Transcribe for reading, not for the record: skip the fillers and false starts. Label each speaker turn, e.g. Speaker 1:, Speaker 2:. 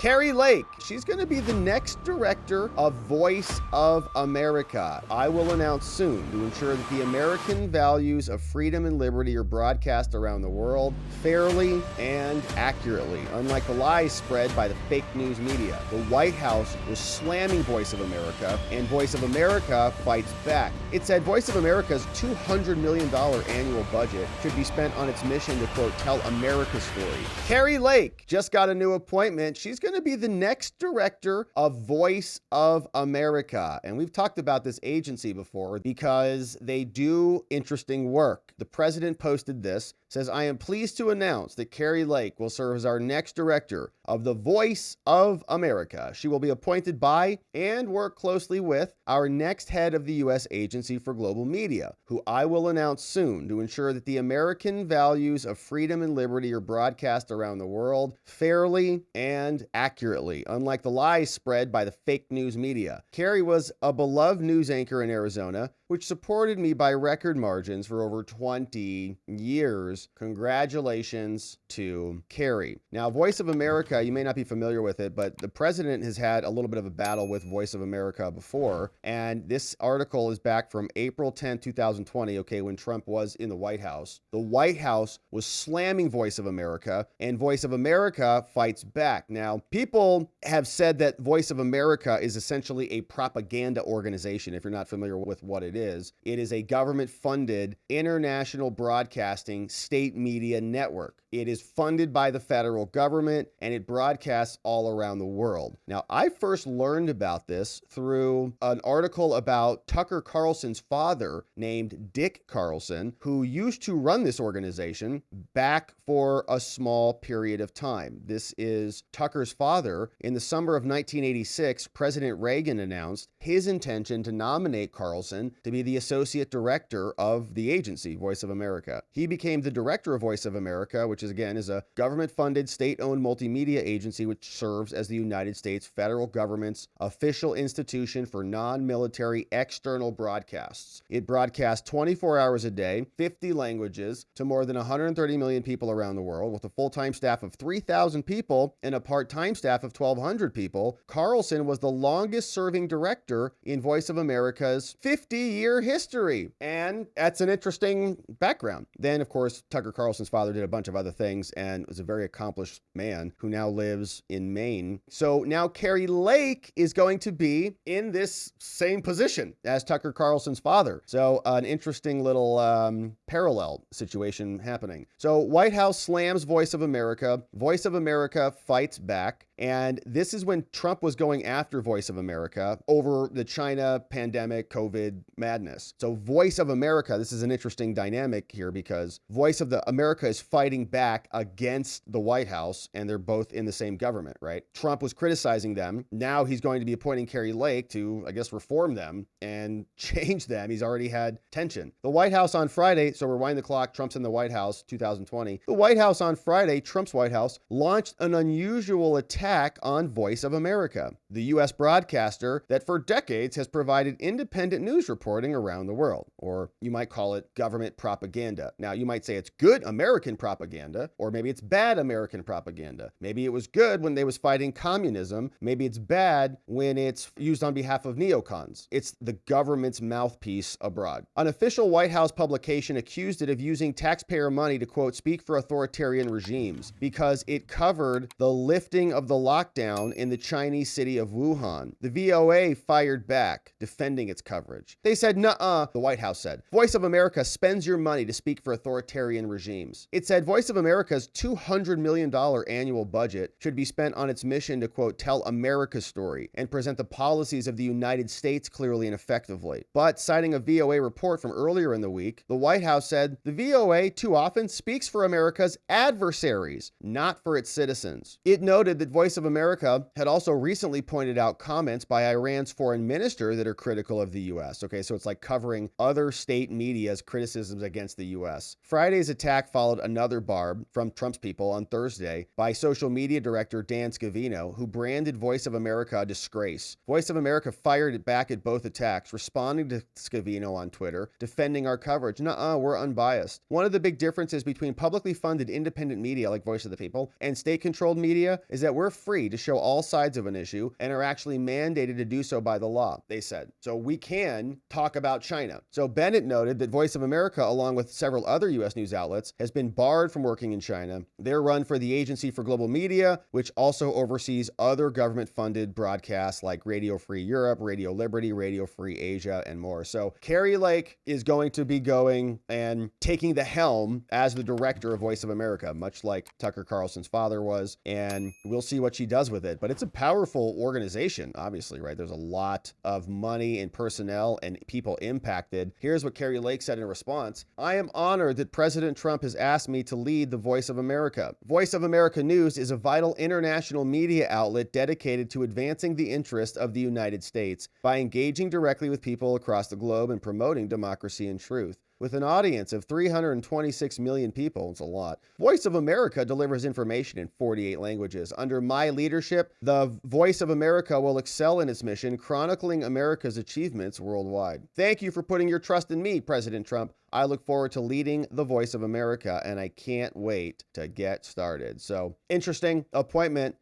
Speaker 1: Kari Lake, she's going to be the next director of Voice of America. I will announce soon to ensure that the American values of freedom and liberty are broadcast around the world fairly and accurately, unlike the lies spread by the fake news media. The White House was slamming Voice of America, and Voice of America fights back. It said Voice of America's $200 million annual budget should be spent on its mission to, quote, tell America's story. Kari Lake just got a new appointment. She's going to be the next director of Voice of America. And we've talked about this agency before because they do interesting work. The president posted this, says, I am pleased to announce that Kari Lake will serve as our next director of the Voice of America. She will be appointed by and work closely with our next head of the U.S. Agency for Global Media, who I will announce soon to ensure that the American values of freedom and liberty are broadcast around the world fairly and accurately, unlike the lies spread by the fake news media. Kari was a beloved news anchor in Arizona, which supported me by record margins for over 20 years. Congratulations to Kari. Now, Voice of America, you may not be familiar with it, but the president has had a little bit of a battle with Voice of America before. And this article is back from April 10, 2020, okay, when Trump was in the White House. The White House was slamming Voice of America, and Voice of America fights back. Now, people have said that Voice of America is essentially a propaganda organization, if you're not familiar with what it is. It is a government-funded international broadcasting state media network. It is funded by the federal government, and it broadcasts all around the world. Now, I first learned about this through an article about Tucker Carlson's father named Dick Carlson, who used to run this organization back for a small period of time. This is Tucker's father. In the summer of 1986, President Reagan announced his intention to nominate Carlson to be the associate director of the agency, Voice of America. He became the director of Voice of America, which is a government-funded, state-owned multimedia agency which serves as the United States federal government's official institution for non-military external broadcasts. It broadcasts 24 hours a day, 50 languages, to more than 130 million people around the world, with a full-time staff of 3,000 people and a part-time staff of 1,200 people. Carlson was the longest-serving director in Voice of America's 50-year history. And that's an interesting background. Then, of course, Tucker Carlson's father did a bunch of other things and was a very accomplished man who now lives in Maine. So now Kari Lake is going to be in this same position as Tucker Carlson's father. So an interesting little parallel situation happening. So White House slams Voice of America. Voice of America fights back. And this is when Trump was going after Voice of America over the China pandemic, COVID madness. So Voice of America, this is an interesting dynamic here because Voice of America is fighting back against the White House, and they're both in the same government, right? Trump was criticizing them. Now he's going to be appointing Kari Lake to, I guess, reform them and change them. He's already had tension. The White House on Friday, so rewind the clock, Trump's in the White House, 2020. The White House on Friday, Trump's White House, launched an unusual attack on Voice of America, the U.S. broadcaster that for decades has provided independent news reporting around the world, or you might call it government propaganda. Now, you might say it's good American propaganda, or maybe it's bad American propaganda. Maybe it was good when they was fighting communism. Maybe it's bad when it's used on behalf of neocons. It's the government's mouthpiece abroad. An official White House publication accused it of using taxpayer money to, quote, speak for authoritarian regimes because it covered the lifting of the lockdown in the Chinese city of Wuhan. The VOA fired back, defending its coverage. They said, nuh-uh, the White House said. Voice of America spends your money to speak for authoritarian regimes. It said Voice of America's $200 million annual budget should be spent on its mission to, quote, tell America's story and present the policies of the United States clearly and effectively. But citing a VOA report from earlier in the week, the White House said the VOA too often speaks for America's adversaries, not for its citizens. It noted that Voice of America had also recently pointed out comments by Iran's foreign minister that are critical of the U.S. Okay, so it's like covering other state media's criticisms against the U.S. Friday's Friday's attack followed another barb from Trump's people on Thursday by social media director Dan Scavino, who branded Voice of America a disgrace. Voice of America fired back at both attacks, responding to Scavino on Twitter, defending our coverage. Nuh-uh, we're unbiased. One of the big differences between publicly funded independent media like Voice of the People and state-controlled media is that we're free to show all sides of an issue and are actually mandated to do so by the law, they said. So we can talk about China. So Bennett noted that Voice of America, along with several other U.S. news outlets, has been barred from working in China. They're run for the Agency for Global Media, which also oversees other government-funded broadcasts like Radio Free Europe, Radio Liberty, Radio Free Asia, and more. So Kari Lake is going to be going and taking the helm as the director of Voice of America, much like Tucker Carlson's father was, and we'll see what she does with it. But it's a powerful organization, obviously, right? There's a lot of money and personnel and people impacted. Here's what Kari Lake said in response. I am honored that President Trump has asked me to lead the Voice of America. Voice of America News is a vital international media outlet dedicated to advancing the interest of the United States by engaging directly with people across the globe and promoting democracy and truth. With an audience of 326 million people, it's a lot, Voice of America delivers information in 48 languages. Under my leadership, the Voice of America will excel in its mission, chronicling America's achievements worldwide. Thank you for putting your trust in me, President Trump. I look forward to leading the Voice of America, and I can't wait to get started. So, interesting appointment